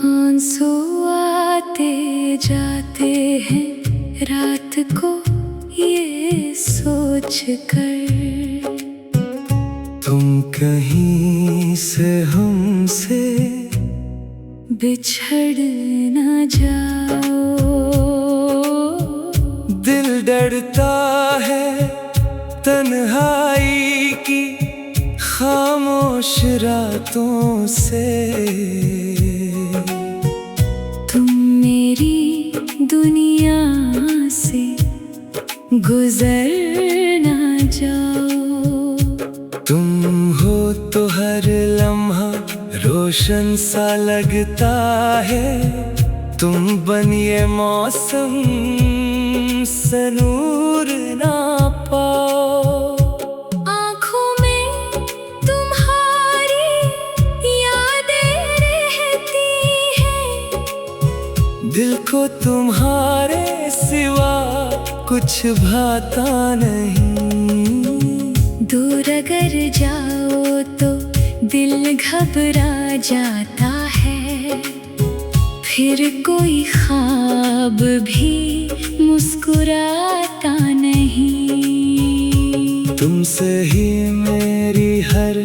आंसू आते जाते हैं रात को ये सोच कर, तुम कहीं से हमसे बिछड़ न जाओ। दिल डरता है तन्हाई की खामोश रातों से। तुम मेरी दुनिया से गुजर न जाओ। तुम हो तो हर लम्हा रोशन सा लगता है। तुम बनिए मौसम से नूर ना पाओ। आँखों में तुम्हारी यादें रहती हैं, दिल को तुम्हारे सिवा कुछ भाता नहीं। दूर अगर जाओ तो दिल घबरा जाता है, फिर कोई ख्वाब भी मुस्कुराता नहीं। तुमसे ही मेरी हर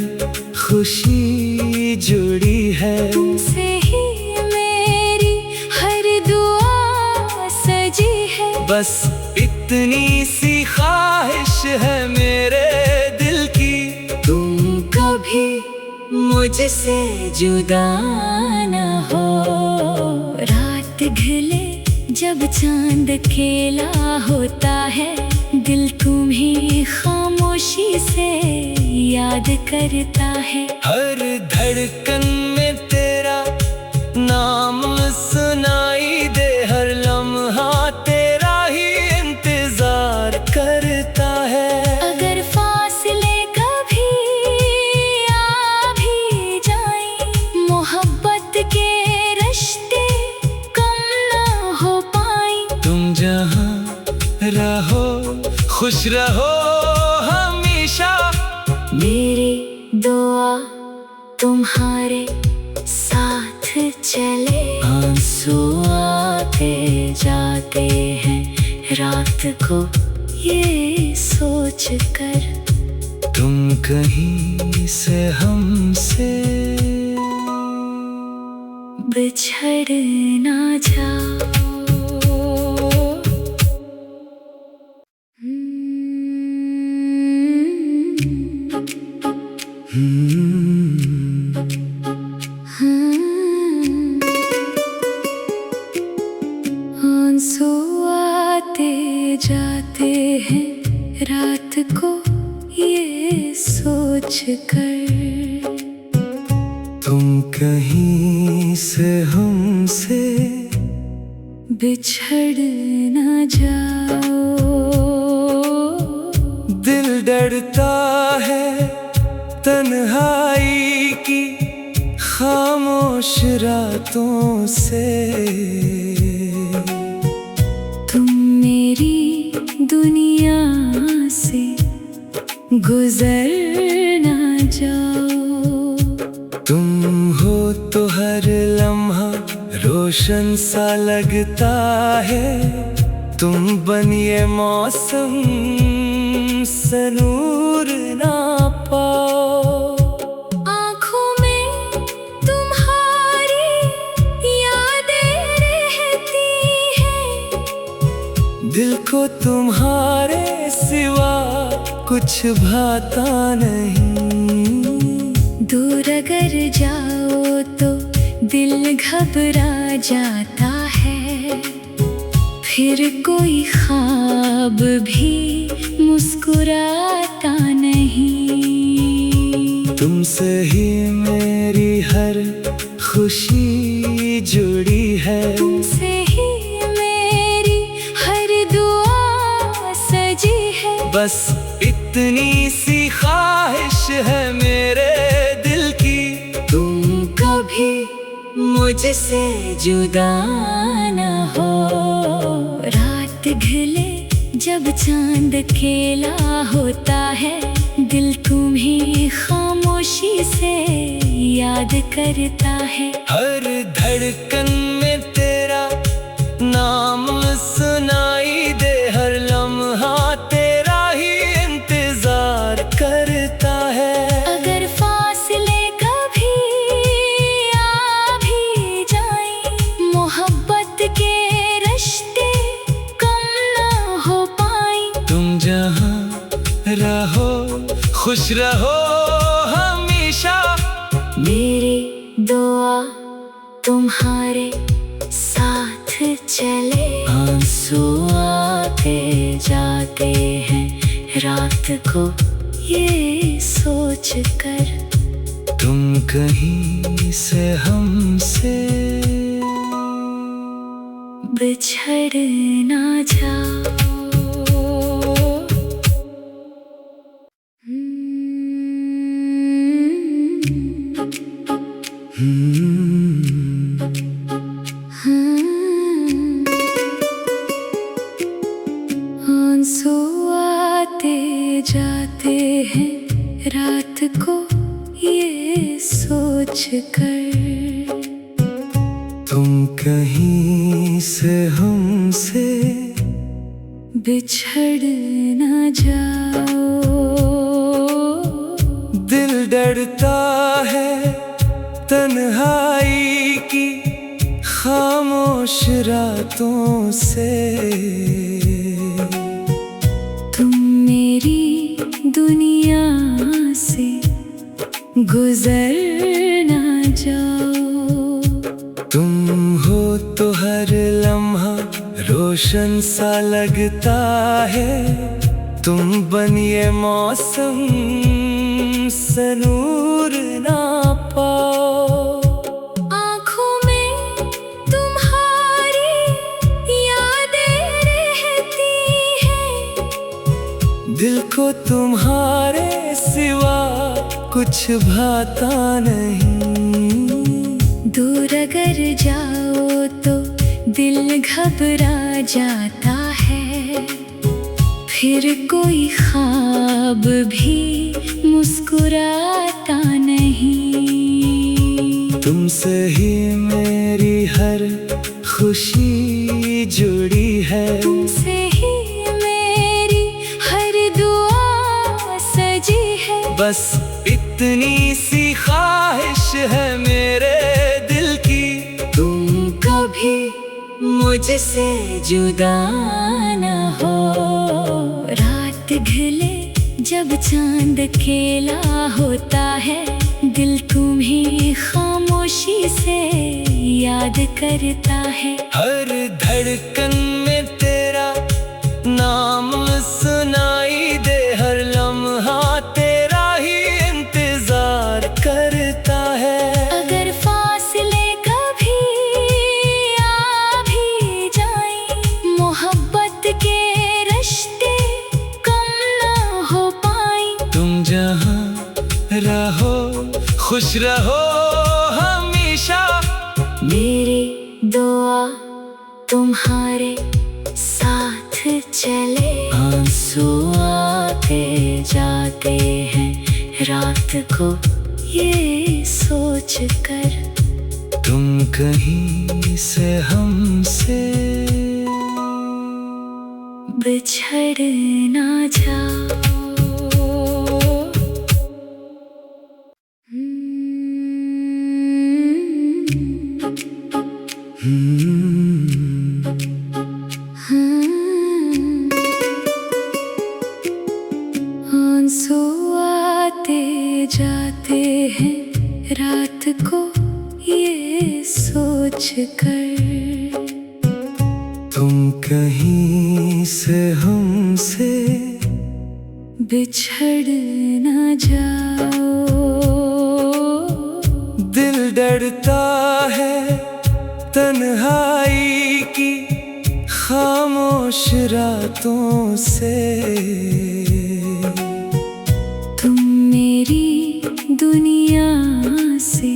खुशी जुड़ी है, तुमसे ही मेरी हर दुआ सजी है। बस इतनी सी ख्वाहिश है मेरे दिल की। तुम कभी मुझसे जुदा न हो। रात ढले जब चांद अकेला होता है, दिल तुम्हें खामोशी से याद करता है। हर धड़कन में तेरा नाम सुनाई दे, हर लम्हा तेरा ही इंतजार करता है। अगर फासले कभी आ भी जाएं, मोहब्बत के रिश्ते कम ना हो पाएं। तुम जहाँ रहो खुश रहो हमेशा, मेरी दुआ तुम्हारे साथ चले। आंसू आते जाते हैं रात को ये सोच कर, तुम कहीं से हमसे बिछड़ ना जाओ। आंसू आते जाते हैं रात को ये सोच कर, तुम कहीं से हमसे बिछड़ न जाओ। दिल डरता है तन्हाई की खामोश रातों से। तुम मेरी दुनिया से गुजर न जाओ। तुम हो तो हर लम्हा रोशन सा लगता है। तुम बनिए मौसम से नूर ना पाओ। आँखों में तुम्हारी यादें रहती हैं, दिल को तुम्हारे सिवा कुछ भाता नहीं। दूर अगर जाओ तो दिल घबरा जाता है, फिर कोई ख्वाब भी मुस्कुराता नहीं। तुमसे ही मेरी हर खुशी जुड़ी है, तुमसे ही मेरी हर दुआ सजी है। बस इतनी सी ख्वाहिश है मेरे दिल की। तुम कभी मुझसे जुदा न हो। रात ढले जब चांद अकेला होता है, दिल तुम्हें खामोशी से याद करता है। हर धड़कन में तेरा नाम सुनाई दे, हर लम्हा तेरा ही इंतजार करता है। अगर फासले कभी आ भी जाएं, मोहब्बत के रिश्ते कम ना हो पाएं। तुम जहाँ रहो खुश रहो हमेशा, मेरी दुआ तुम्हारे साथ चले। आंसू आते जाते हैं रात को ये सोच कर, तुम कहीं से हमसे बिछड़ ना जाओ। आंसू आते जाते हैं रात को ये सोच कर, तुम कहीं से हमसे बिछड़ ना जाओ। दिल डरता है तन्हाई की खामोश रातों से, तुम मेरी दुनिया से गुजर ना जाओ। तुम हो तो हर लम्हा रोशन सा लगता है, तुम बनिए मौसम से नूर ना पाओ। आँखों में तुम्हारी यादें रहती हैं, दिल को तुम्हारे सिवा कुछ भाता नहीं। दूर अगर जाओ तो दिल घबरा जाता है, फिर कोई ख्वाब भी मुस्कुराता नहीं। तुमसे ही मेरी हर खुशी जुड़ी है, तुमसे ही मेरी हर दुआ सजी है। बस इतनी सी ख्वाहिश है मेरे दिल की, तुम कभी मुझसे जुदा न हो। रात ढले जब चांद अकेला होता है, दिल तुम्हें खामोशी से याद करता है। हर धड़कन में तेरा नाम सुनाई दे, हर लम्हा तेरा ही इंतजार करता है। अगर फासले कभी आ भी जाएं, मोहब्बत के रिश्ते कम ना हो पाएं। तुम जहाँ रहो खुश रहो हमेशा, मेरी दुआ तुम्हारे साथ चले। आंसू आते जाते हैं रात को ये सोच कर, तुम कहीं से हमसे बिछड़ ना जाओ। आंसू आते जाते हैं रात को ये सोच कर, तुम कहीं से हमसे बिछड़ ना जाओ। दिल डरता है तन्हाई की खामोश रातों से, तुम मेरी दुनिया से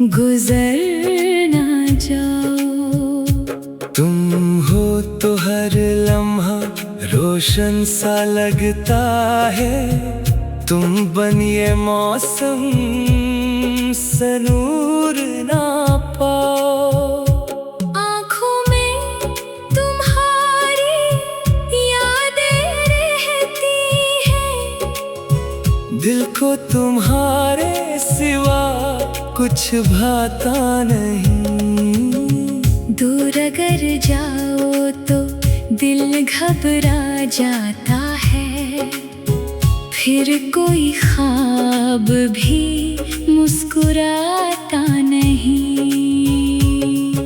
गुजर ना जाओ। तुम हो तो हर लम्हा रोशन सा लगता है। तुम बनिए मौसम से नूर ना पाओ। आँखों में तुम्हारी यादें रहती हैं, दिल को तुम्हारे सिवा कुछ भाता नहीं। दूर अगर जाओ तो दिल घबरा जाता है, फिर कोई ख्वाब भी मुस्कुराता नहीं।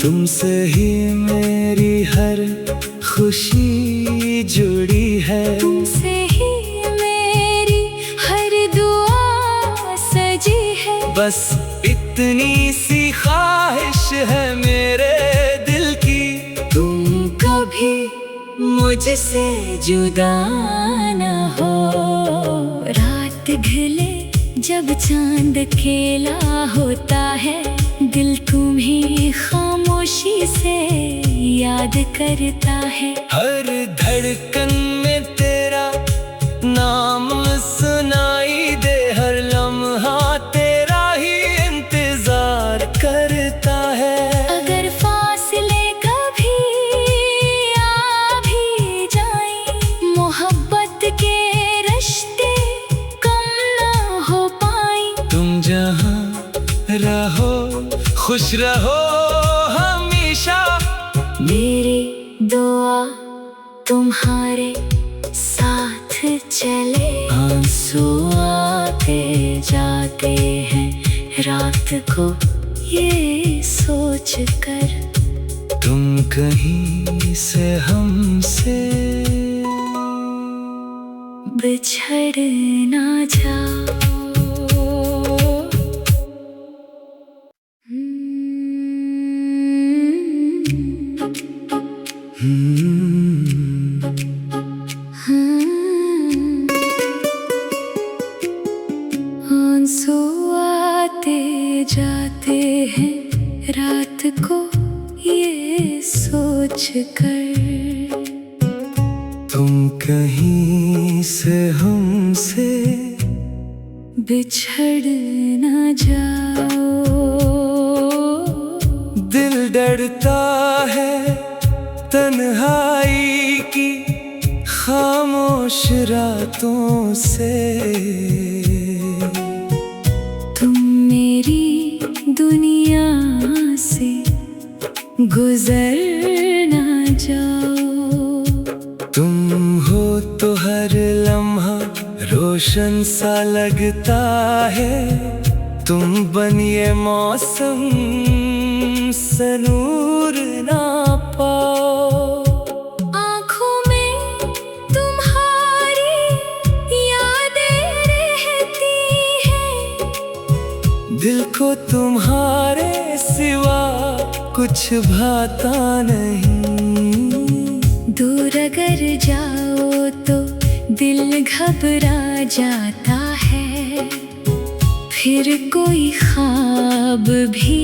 तुमसे ही मेरी हर खुशी जुड़ी है, तुमसे ही मेरी हर दुआ सजी है। बस इतनी सी ख्वाहिश है मेरे दिल की, तुम कभी मुझसे जुदा न हो। रात ढले जब चांद अकेला होता है, दिल तुम्हें खामोशी से याद करता है। हर धड़कन में तेरा नाम सुनाई दे, हर लम्हा तेरा ही इंतजार करता है। अगर फासले कभी आ भी जाएं, मोहब्बत के रिश्ते कम ना हो पाएं। तुम जहाँ रहो खुश रहो हमेशा, मेरी दुआ तुम्हारे साथ चले। आंसू आते जाते हैं रात को ये सोच कर, तुम कहीं से हमसे बिछड़ ना जाओ। आंसू आते जाते हैं रात को ये सोच कर, तुम कहीं से हमसे बिछड़ ना जाओ। दिल डरता है तन्हाई की खामोश रातों से। तुम मेरी दुनिया से गुजर ना जाओ। तुम हो तो हर लम्हा रोशन सा लगता है। तुम बनिए मौसम से नूर ना पाओ। आँखों में तुम्हारी यादें रहती हैं, दिल को तुम्हारे सिवा कुछ भाता नहीं। दूर अगर जाओ तो दिल घबरा जाता है, फिर कोई ख्वाब भी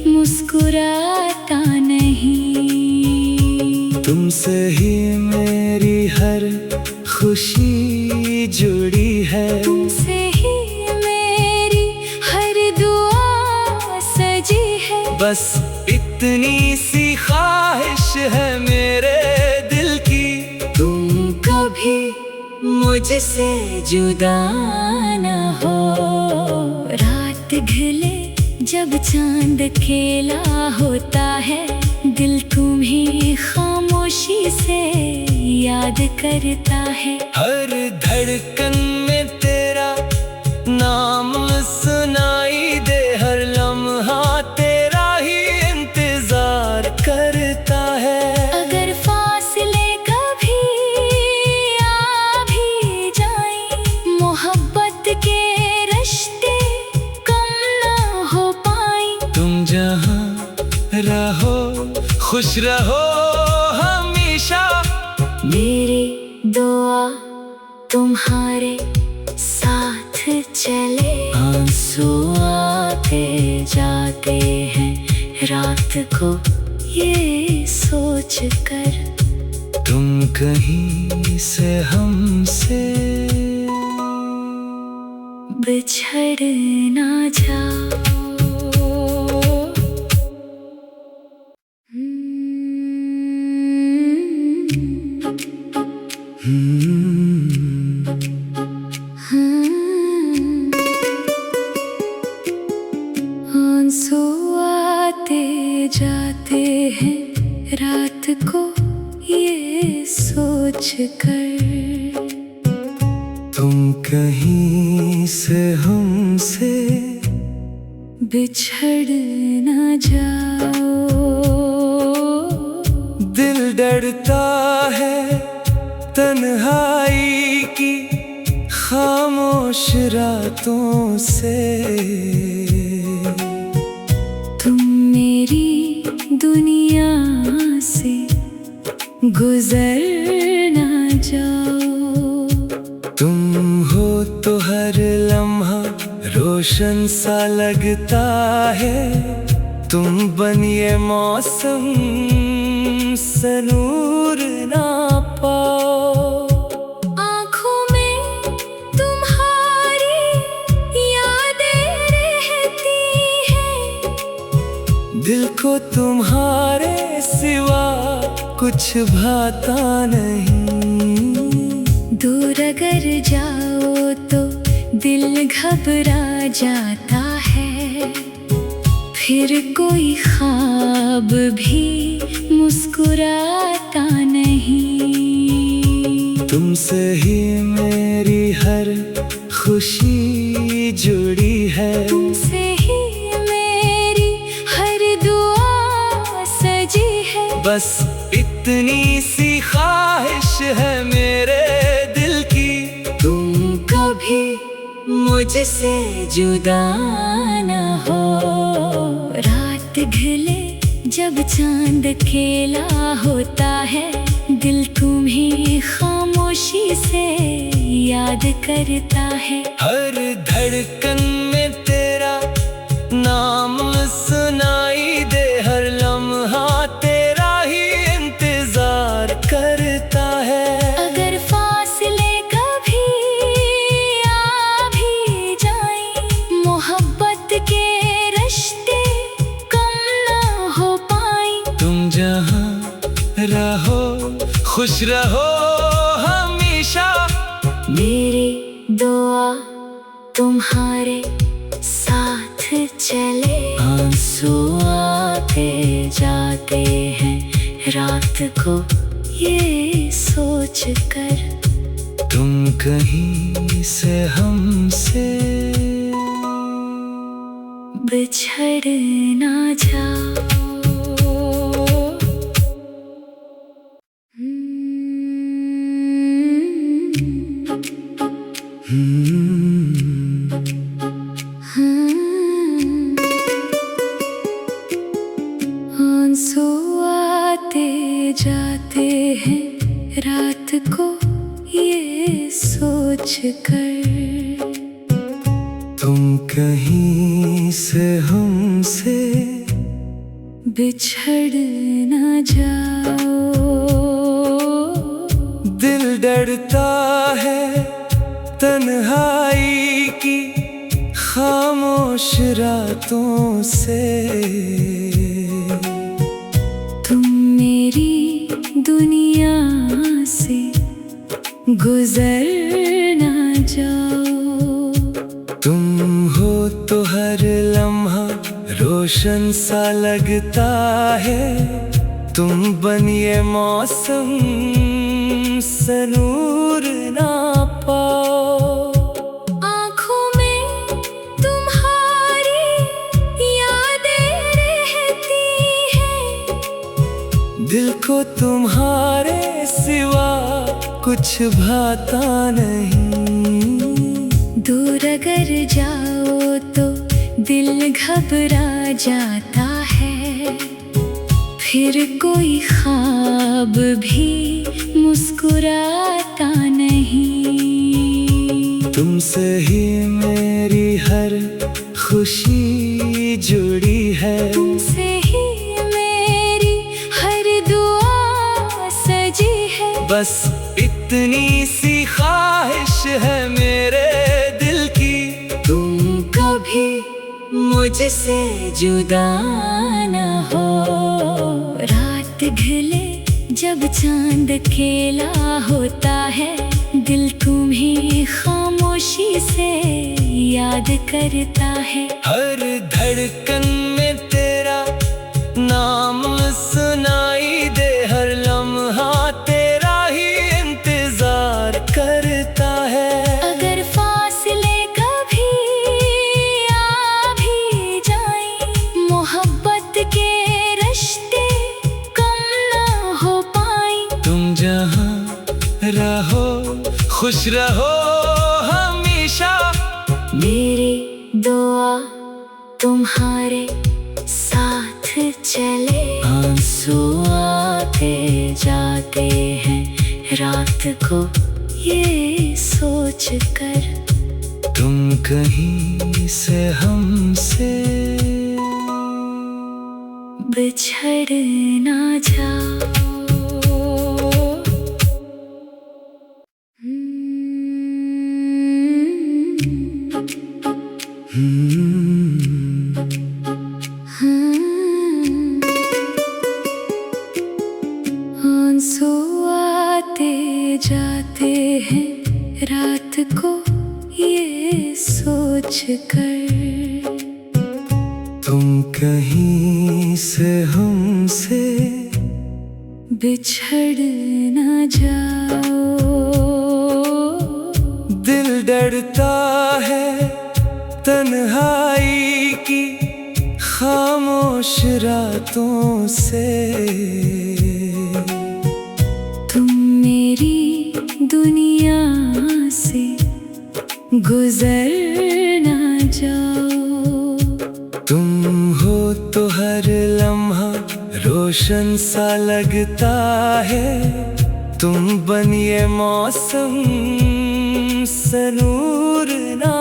मुस्कुराता नहीं। तुमसे ही मेरी हर खुशी जुड़ी है, तुमसे ही मेरी हर दुआ सजी है। बस इतनी सी ख्वाहिश है मेरे दिल की, तुम कभी मुझसे जुदा न हो। रात ढले जब चांद अकेला होता है, दिल तुम्हें खामोशी से याद करता है। हर धड़कन में तेरा नाम सुनाई दे, हर लम्हा तेरा ही इंतजार करता है। अगर फासले कभी आ भी जाएं, मोहब्बत के रिश्ते कम ना हो पाएं। तुम जहाँ रहो खुश रहो हमेशा, मेरी दुआ तुम्हारे साथ चले। आंसू आते जाते हैं रात को ये सोच कर, तुम कहीं से हमसे बिछड़ ना जाओ। आंसू आते जाते हैं रात को ये सोच कर, तुम कहीं से हमसे बिछड़ ना जाओ। दिल डरता है तन्हाई की खामोश रातों से, तुम मेरी दुनिया से गुजर ना जाओ। तुम हो तो हर लम्हा रोशन सा लगता है, तुम बनिए मौसम से नूर ना पाओ। आँखों में तुम्हारी यादें रहती हैं, दिल को तुम्हारे सिवा कुछ भाता नहीं। दूर अगर जाओ तो दिल घबरा जाता है, फिर कोई ख्वाब भी मुस्कुराता नहीं। तुमसे ही मेरी हर खुशी जुड़ी है, तुमसे ही मेरी हर दुआ सजी है। बस इतनी सी ख्वाहिश है मेरे दिल की, तुम कभी मुझसे जुदा न हो। रात ढले जब चांद अकेला होता है, दिल तुम्हें खामोशी से याद करता है। हर धड़कन में तेरा नाम सुनाई दे, हर लम्हा तेरा ही इंतजार करता है। अगर फासले कभी आ भी जाएं, मोहब्बत के रिश्ते कम ना हो पाएं। तुम जहाँ रहो खुश रहो हमेशा, मेरी दुआ तुम्हारे साथ चले। आंसू आते जाते हैं रात को ये सोच कर, तुम कहीं से हमसे बिछड़ ना जाओ। आंसू आते जाते हैं रात को ये सोच कर, तुम कहीं से हमसे बिछड़ ना जाओ। दिल डरता है तन्हाई की खामोश रातों से, तुम मेरी दुनिया से गुजर ना जाओ। तुम हो तो हर लम्हा रोशन सा लगता है, तुम बनिए मौसम से नूर ना पाओ। आँखों में तुम्हारी यादें रहती हैं, दिल को तुम्हारे सिवा कुछ भाता नहीं। दूर अगर जाओ तो दिल घबरा जाता है, फिर कोई ख्वाब भी मुस्कुराता नहीं। तुमसे ही मेरी हर खुशी जुड़ी है, तुमसे ही मेरी हर दुआ सजी है। बस इतनी सी ख्वाहिश है मेरे दिल की, तुम कभी मुझसे जुदा न हो। रात ढले जब चांद अकेला होता है, दिल तुम्हें खामोशी से याद करता है। हर धड़कन में तेरा नाम सुनाई दे, हर लम्हा तेरा ही इंतजार करता है। अगर फासले कभी आ भी जाएं, मोहब्बत के रिश्ते कम ना हो पाएं। तुम जहाँ रहो खुश रहो हमेशा, मेरी दुआ तुम्हारे साथ चले। आंसू आते जाते हैं रात को ये सोच कर, तुम कहीं से हमसे बिछड़ ना जाओ। आंसू आते जाते हैं रात को ये सोच कर, तुम कहीं से हमसे बिछड़ ना जाओ। दिल डरता है तन्हाई की खामोश रातों से, तुम मेरी दुनिया से गुजर ना जाओ। तुम हो तो हर लम्हा रोशन सा लगता है, तुम बनिए मौसम से नूर ना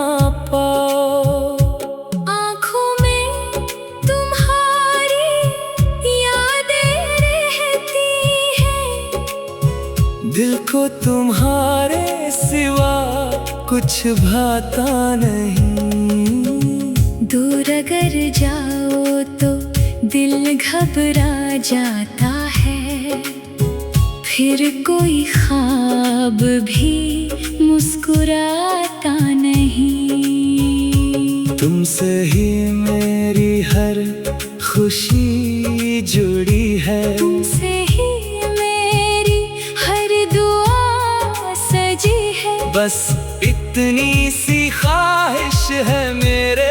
पाओ। आँखों में तुम्हारी यादें रहती हैं, दिल को तुम्हारे सिवा कुछ भाता नहीं। दूर अगर जाओ तो दिल घबरा जाता है, फिर कोई ख्वाब भी मुस्कुराता नहीं। तुमसे ही मेरी हर खुशी जुड़ी है, तुमसे ही मेरी हर दुआ सजी है। बस इतनी सी ख्वाहिश है मेरे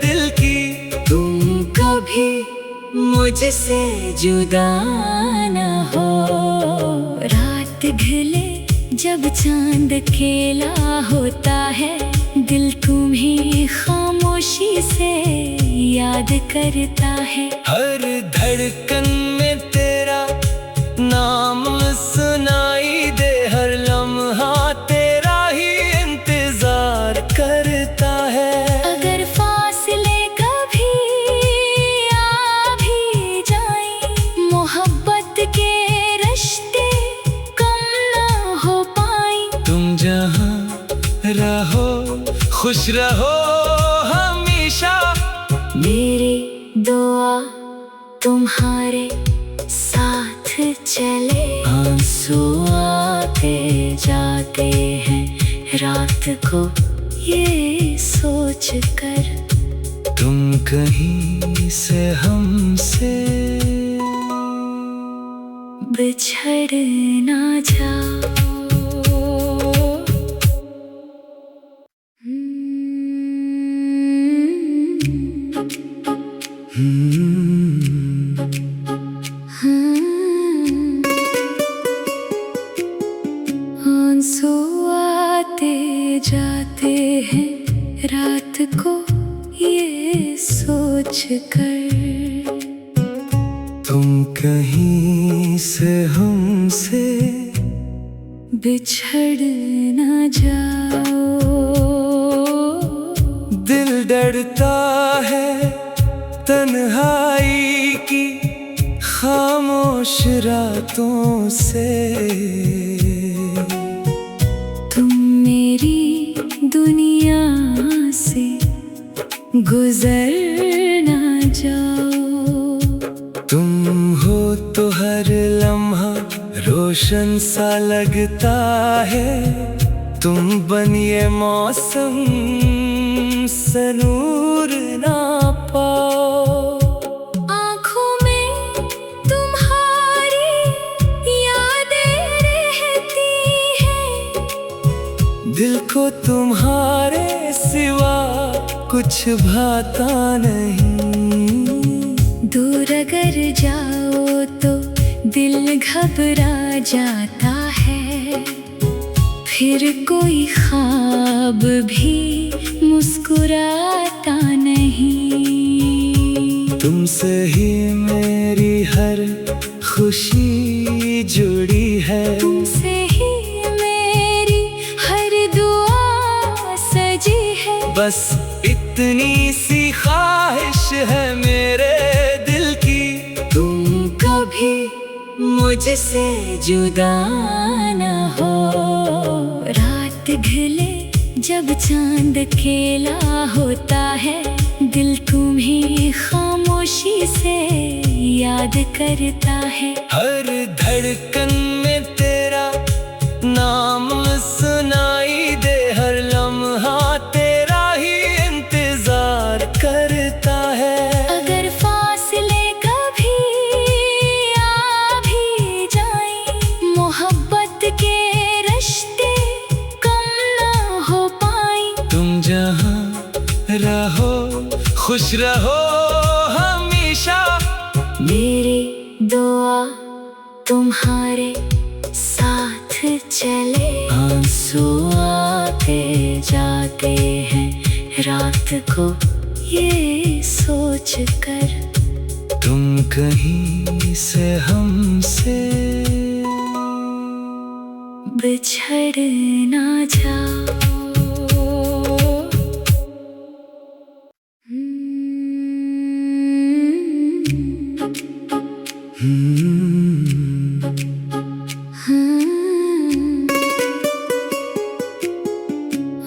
दिल की, तुम कभी मुझसे जुदा न हो। रात ढले जब चांद अकेला होता है, दिल तुम्हें खामोशी से याद करता है। हर धड़कन में तेरा नाम सुनाई दे, हर लम्हा तेरा ही इंतजार करता है। अगर फासले कभी आ भी जाएं, मोहब्बत के रिश्ते कम ना हो पाएं। तुम जहाँ रहो खुश रहो हमेशा, मेरी दुआ तुम्हारे साथ चले। आंसू आते जाते हैं रात को ये सोच कर, तुम कहीं से हमसे बिछड़ ना जाओ। आंसू आते जाते हैं रात को ये सोच कर, तुम कहीं से हमसे बिछड़ ना जाओ। दिल डरता है तन्हाई की खामोश रातों से, गुजर ना जाओ। तुम हो तो हर लम्हा रोशन सा लगता है, तुम बनिए मौसम से नूर ना पाओ। आँखों में तुम्हारी यादें रहती हैं, दिल को तुम्हारे सिवा कुछ भाता नहीं। दूर अगर जाओ तो दिल घबरा जाता है, फिर कोई ख्वाब भी मुस्कुराता नहीं। तुमसे ही मेरी हर खुशी जुड़ी है, तुमसे ही मेरी हर दुआ सजी है। बस इतनी सी ख्वाहिश है मेरे दिल की, तुम कभी मुझसे जुदा न हो। रात ढले जब चांद अकेला होता है, दिल तुम्हें खामोशी से याद करता है। हर धड़कन में तेरा नाम सुनाई दे, हर लम्हा तेरा ही इंतजार करता है। अगर फासले कभी आ भी जाएं, मोहब्बत के रिश्ते कम ना हो पाएं। तुम जहाँ रहो खुश रहो हमेशा, मेरी दुआ तुम्हारे साथ चले। आंसू आते जाते हैं रात को ये सोच कर, तुम कहीं से हमसे बिछड़ ना जाओ।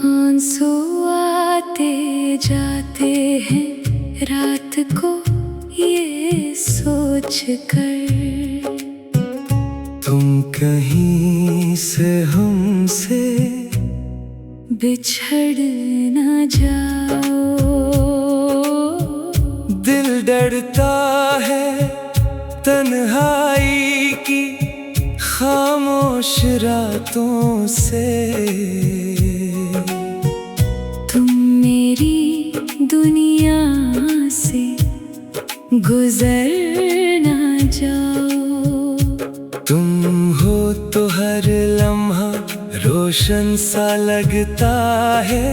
आंसू आते जाते हैं रात को ये सोच कर, तुम कहीं से हमसे बिछड़ ना जाओ। दिल डरता है तन्हाई की खामोश रातों से, तुम मेरी दुनिया से गुजर ना जाओ। तुम हो तो हर लम्हा रोशन सा लगता है।